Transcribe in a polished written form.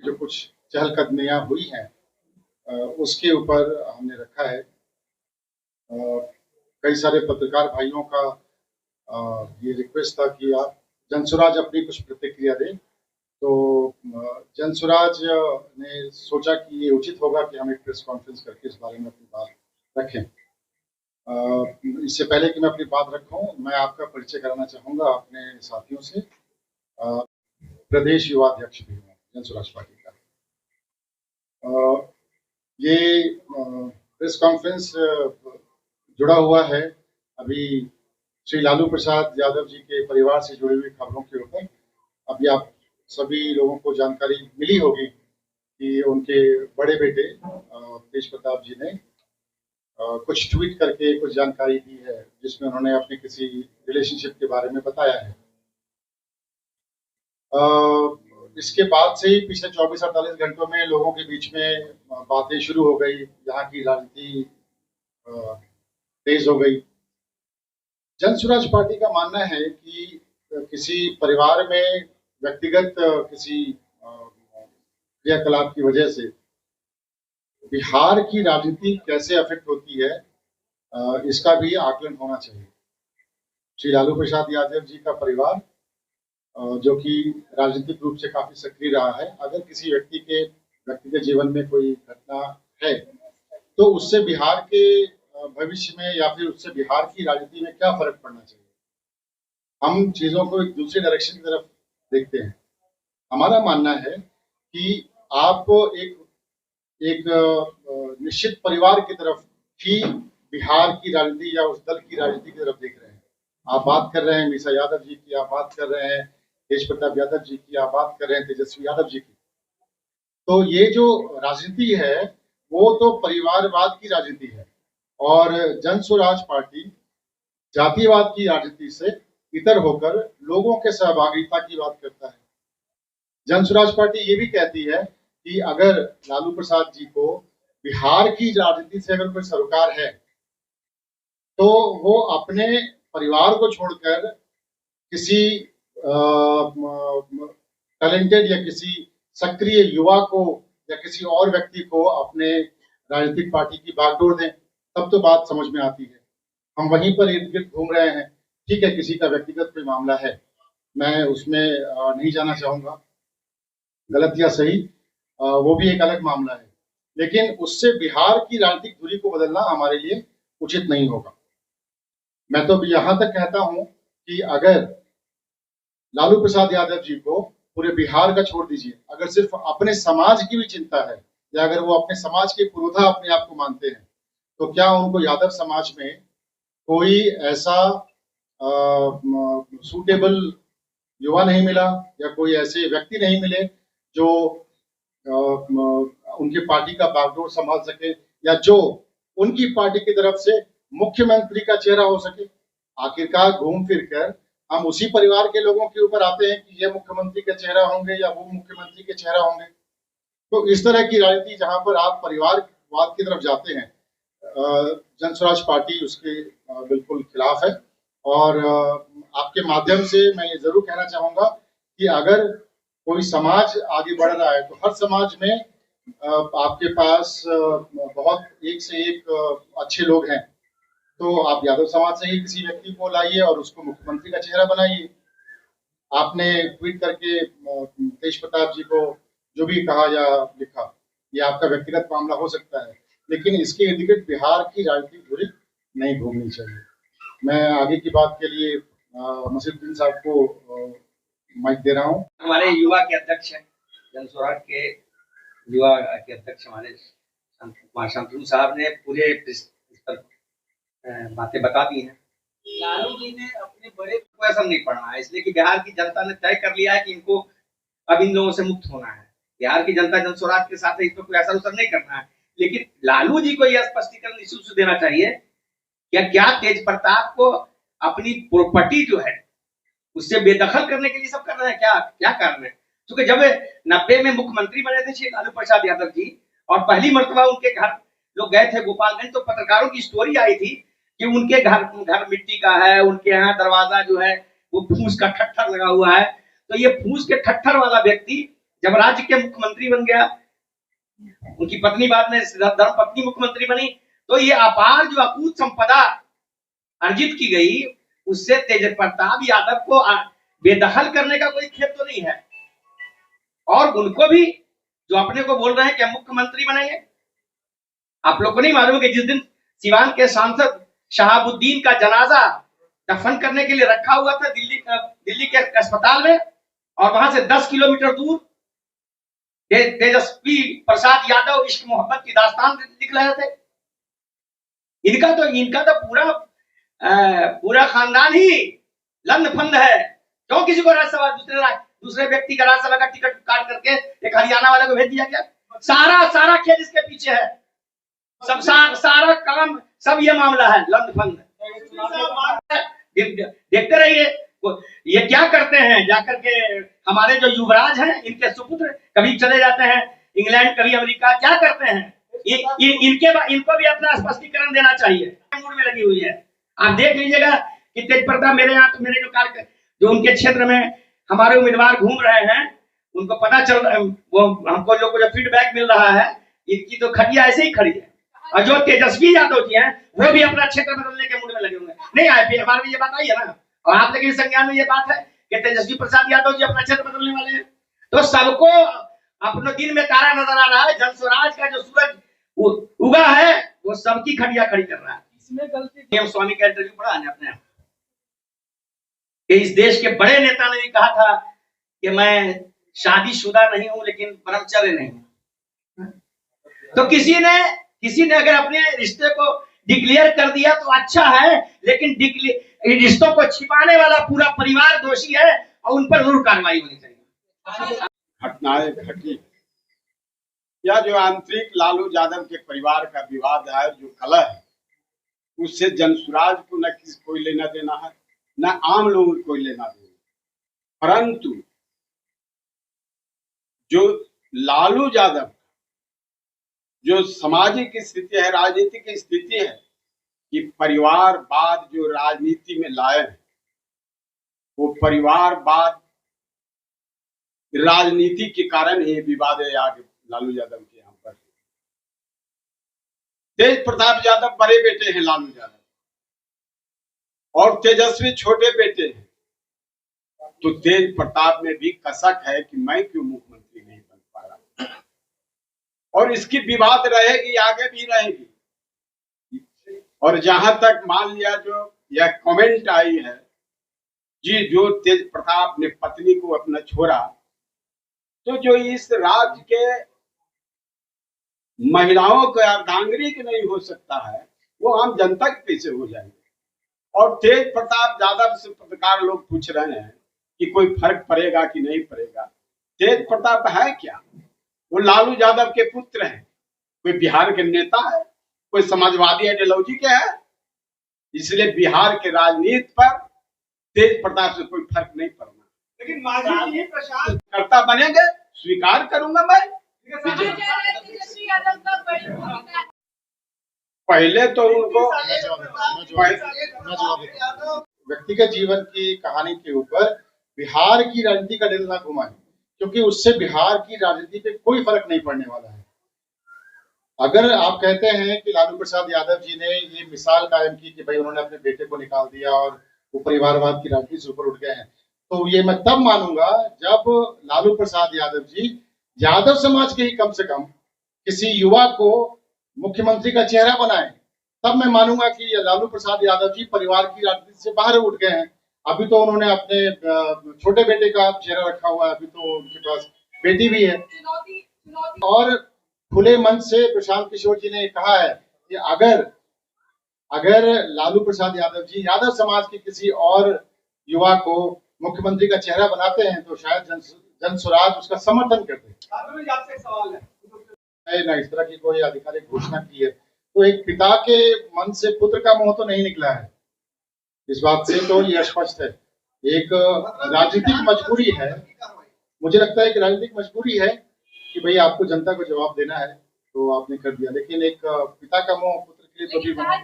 जो कुछ चहलकदमियां हुई हैं उसके ऊपर हमने रखा है। कई सारे पत्रकार भाइयों का ये रिक्वेस्ट था कि आप जनसुराज अपनी कुछ प्रतिक्रिया दें। तो जनसुराज ने सोचा कि ये उचित होगा कि हम एक प्रेस कॉन्फ्रेंस करके इस बारे में अपनी बात रखें। इससे पहले कि मैं अपनी बात रखूं, मैं आपका परिचय कराना चाहूँगा अपने साथियों से। प्रदेश युवा अध्यक्ष भी हूँ जनसुराज पार्टी का। ये प्रेस कॉन्फ्रेंस जुड़ा हुआ है अभी श्री लालू प्रसाद यादव जी के परिवार से जुड़ी हुई खबरों के ऊपर। अभी आप सभी लोगों को जानकारी मिली होगी कि उनके बड़े बेटे तेज प्रताप जी ने कुछ ट्वीट करके कुछ जानकारी दी है, जिसमें उन्होंने अपने किसी रिलेशनशिप के बारे में बताया है। इसके बाद से ही पिछले 24-48 घंटों में लोगों के बीच में बातें शुरू हो गई, यहाँ की राजनीति तेज हो गई। जनसुराज पार्टी का मानना है कि किसी परिवार में व्यक्तिगत किसी क्रियाकलाप की वजह से बिहार की राजनीति कैसे अफेक्ट होती है, इसका भी आकलन होना चाहिए। श्री लालू प्रसाद यादव जी का परिवार जो कि राजनीतिक रूप से काफी सक्रिय रहा है, अगर किसी व्यक्ति के व्यक्तिगत जीवन में कोई घटना है तो उससे बिहार के भविष्य में या फिर उससे बिहार की राजनीति में क्या फर्क पड़ना चाहिए। हम चीजों को एक दूसरे डायरेक्शन की तरफ देखते हैं। हमारा मानना है कि आप एक निश्चित परिवार की तरफ ही बिहार की राजनीति या उस दल की राजनीति की तरफ देख रहे हैं। आप बात कर रहे हैं मीसा यादव जी की, आप बात कर रहे हैं तेज प्रताप यादव जी की, आप बात कर रहे हैं तेजस्वी यादव जी की। तो ये जो राजनीति है वो तो परिवारवाद की राजनीति है, और जनसुराज पार्टी जातिवाद की राजनीति से इतर होकर लोगों के सहभागिता की बात करता है। जनसुराज पार्टी ये भी कहती है कि अगर लालू प्रसाद जी को बिहार की राजनीति से अगर कोई सरोकार है तो वो अपने परिवार को छोड़कर किसी टैलेंटेड या किसी सक्रिय युवा को या किसी और व्यक्ति को अपने राजनीतिक पार्टी की बागडोर दें, तब तो बात समझ में आती है। हम वहीं पर इर्द गिर्द घूम रहे हैं। ठीक है, किसी का व्यक्तिगत कोई मामला है, मैं उसमें नहीं जाना चाहूंगा, गलत या सही वो भी एक अलग मामला है, लेकिन उससे बिहार की राजनीतिक दूरी को बदलना हमारे लिए उचित नहीं होगा। मैं तो यहां तक कहता हूं कि अगर लालू प्रसाद यादव जी को पूरे बिहार का छोड़ दीजिए, अगर सिर्फ अपने समाज की भी चिंता है या अगर वो अपने समाज के पुरोधा अपने आप को मानते हैं, तो क्या उनको यादव समाज में कोई ऐसा सूटेबल युवा नहीं मिला या कोई ऐसे व्यक्ति नहीं मिले जो उनकी पार्टी का बागडोर संभाल सके या जो उनकी पार्टी की तरफ से मुख्यमंत्री का चेहरा हो सके। आखिरकार घूम फिर कर हम उसी परिवार के लोगों के ऊपर आते हैं कि ये मुख्यमंत्री का चेहरा होंगे या वो मुख्यमंत्री के चेहरा होंगे। तो इस तरह की राजनीति जहां पर आप परिवारवाद की तरफ जाते हैं, जनसुराज पार्टी उसके बिल्कुल खिलाफ है। और आपके माध्यम से मैं ये जरूर कहना चाहूंगा कि अगर कोई समाज आगे बढ़ रहा है तो हर समाज में आपके पास बहुत एक से एक अच्छे लोग हैं, तो आप यादव समाज से ही किसी व्यक्ति को लाइए और उसको मुख्यमंत्री का चेहरा बनाइए। आपने ट्वीट करके तेज प्रताप जी को जो भी कहा या लिखा, ये आपका व्यक्तिगत मामला हो सकता है, लेकिन इसके इर्द गिर्द बिहार की राजनीतिक धुरी नहीं घूमनी चाहिए। मैं आगे की बात के लिए मसीहुद्दीन साहब को माइक दे रहा हूँ। हमारे युवा के अध्यक्ष हैं, जनसुराज के युवा के अध्यक्ष हमारे कुमार शांतनु साहब ने पूरे इस पर बातें बता दी हैं। लालू जी ने अपने बड़े को ऐसा नहीं पढ़ना है, इसलिए कि बिहार की जनता ने तय कर लिया है कि इनको अब इन लोगों से मुक्त होना है। बिहार की जनता जनसुराज के साथ है, इस पर कोई असर उसर नहीं करना है। लेकिन लालू जी को यह स्पष्टीकरण निश्चित से देना चाहिए कि क्या तेज प्रताप को अपनी प्रॉपर्टी जो है उससे बेदखल करने के लिए सब कर रहे हैं, क्या कर रहे हैं? क्योंकि जब 90 में मुख्यमंत्री बने थे श्री लालू प्रसाद यादव जी और पहली मर्तबा उनके घर लोग गए थे गोपालगंज, तो पत्रकारों की स्टोरी आई थी कि उनके घर मिट्टी का है, उनके यहाँ दरवाजा जो है वो फूस का ठट्ठर लगा हुआ है। तो ये फूस के ठट्ठर वाला व्यक्ति जब राज्य के मुख्यमंत्री बन गया, उनकी पत्नी बाद में धर्म पत्नी मुख्यमंत्री बनी, तो ये अपार जो अकूत संपदा अर्जित की गई, उससे तेज प्रताप यादव को बेदखल करने का कोई खेत तो नहीं है। और उनको भी जो अपने को बोल रहे हैं कि हम मुख्यमंत्री बनेंगे, आप लोग को नहीं मालूम कि जिस दिन सिवान के सांसद शहाबुद्दीन का जनाजा दफन करने के लिए रखा हुआ था दिल्ली के अस्पताल में, और वहां से 10 किलोमीटर दूर तेजस्वी प्रसाद यादव इश्क मोहब्बत की दास्तान लिख रहे थे। इनका तो पूरा खानदान ही लंद फंद है। क्यों किसी को राज्यसभा दूसरे व्यक्ति का राज्यसभा का टिकट काट करके एक हरियाणा वाले को भेज दिया गया? सारा खेल इसके पीछे है, सब सारा काम, सब ये मामला है लंद फंद। देखते रहिए ये क्या करते हैं, जाकर के हमारे जो युवराज हैं, इनके सुपुत्र कभी चले जाते हैं इंग्लैंड, कभी अमेरिका, क्या करते हैं? इनको भी अपना स्पष्टीकरण देना चाहिए। मूड में लगी हुई है। आप देख लीजिएगा कि तेज प्रताप मेरे यहाँ, तो मेरे जो उनके क्षेत्र में हमारे उम्मीदवार घूम रहे हैं, उनको पता चल रहा है, वो हमको लोग को जो फीडबैक मिल रहा है, इनकी तो खटिया ऐसे ही खड़ी है। और जो तेजस्वी यादव जी हैं, वो भी अपना क्षेत्र बदलने के मूड में लगे हुए हैं। नहीं आए, फिर हमारे ये बात आई है ना, और आप लेकिन संज्ञान में ये बात है कि तेजस्वी प्रसाद यादव जी अपना क्षेत्र बदलने वाले हैं। तो सबको अपने दिन में तारा नजर आ रहा है। जन स्वराज का जो सूरज उगा है, वो सबकी खटिया खड़ी कर रहा है। इसमें गलती स्वामी का इंटरव्यू पढ़ा है अपने आप, कि इस देश के बड़े नेता ने भी कहा था कि मैं शादीशुदा नहीं हूं, लेकिन ब्रह्मचर्य नहीं हूं। तो किसी ने अगर अपने रिश्ते को डिक्लेयर कर दिया तो अच्छा है, लेकिन रिश्तों को छिपाने वाला पूरा परिवार दोषी है, और उन पर जरूर कार्रवाई होनी चाहिए। घटनाएं घटी, या जो आंतरिक लालू यादव के परिवार का विवाद है, जो कलह है, उससे जनसुराज को न कोई लेना देना है, न आम लोगों को कोई लेना देना। परंतु जो लालू यादव जो सामाजिक स्थिति है, राजनीतिक स्थिति है, कि परिवारवाद जो राजनीति में लाए हैं, वो परिवारवाद राजनीति के कारण ही विवाद है आगे लालू यादव के यहाँ पर। तेज प्रताप यादव बड़े बेटे हैं लालू यादव, और तेजस्वी छोटे बेटे हैं। तो तेज प्रताप में भी कसक है कि मैं क्यों मुख्यमंत्री नहीं बन पा रहा, और इसकी विवाद रहेगी, आगे भी रहेगी। और जहां तक मान लिया जो यह कमेंट आई है जी, जो तेज प्रताप ने पत्नी को अपना छोड़ा, तो जो इस राज्य के महिलाओं का अर्धांगिनी नहीं हो सकता है, वो आम जनता के कैसे हो जाएंगे? और तेज प्रताप यादव से पत्रकार लोग पूछ रहे हैं कि कोई फर्क पड़ेगा कि नहीं पड़ेगा। तेज प्रताप है क्या? वो लालू यादव के पुत्र हैं, कोई बिहार के नेता है, कोई समाजवादी आइडियोलॉजी के है। इसलिए बिहार के राजनीति पर तेज प्रताप से कोई फर्क नहीं पड़ना। लेकिन माजी जी प्रशांत करता बनेंगे, स्वीकार करूंगा मैं। पहले तो उनको व्यक्तिगत जीवन की कहानी के ऊपर बिहार की राजनीति का दिल ना घुमाए, क्योंकि उससे बिहार की राजनीति पे कोई फर्क नहीं पड़ने वाला है। अगर आप कहते हैं कि लालू प्रसाद यादव जी ने ये मिसाल कायम की कि भाई उन्होंने अपने बेटे को निकाल दिया और वो परिवारवाद की राजनीति से ऊपर उठ गए हैं, तो ये मैं तब मानूंगा जब लालू प्रसाद यादव जी यादव समाज के ही कम से कम किसी युवा को मुख्यमंत्री का चेहरा बनाए, तब मैं मानूंगा कि लालू प्रसाद यादव जी परिवार की राजनीति से बाहर उठ गए हैं। अभी तो उन्होंने अपने छोटे बेटे का चेहरा रखा हुआ है, अभी तो उनके पास बेटी भी है। और खुले मन से प्रशांत किशोर जी ने कहा है कि अगर लालू प्रसाद यादव जी यादव समाज के किसी और युवा को मुख्यमंत्री का चेहरा बनाते हैं, तो शायद जन स्वराज उसका समर्थन करते हैं। आपसे सवाल है, ना इस तरह की कोई आधिकारिक घोषणा की है, तो एक पिता के मन से पुत्र का मुंह तो नहीं निकला है, इस बात से तो ये स्पष्ट है। एक राजनीतिक मजबूरी है, मुझे लगता है कि राजनीतिक मजबूरी है कि भाई आपको जनता को जवाब देना है, तो आपने कर दिया। लेकिन एक पिता का मुंह पुत्र के लिए तो भी बना।